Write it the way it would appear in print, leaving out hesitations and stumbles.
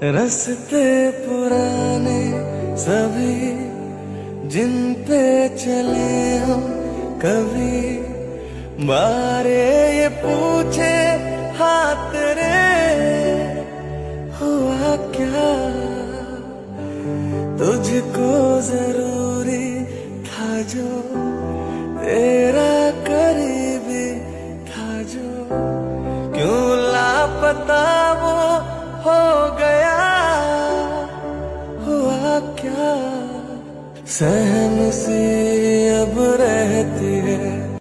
रास्ते पुराने सभी जिन पे चले हम कभी, बारे ये पूछे हाथ रे हुआ क्या, तुझको जरूरी था जो, तेरा करीबी था जो, क्यों लापता वो हो गया, हुआ क्या। सहम सी अब रहती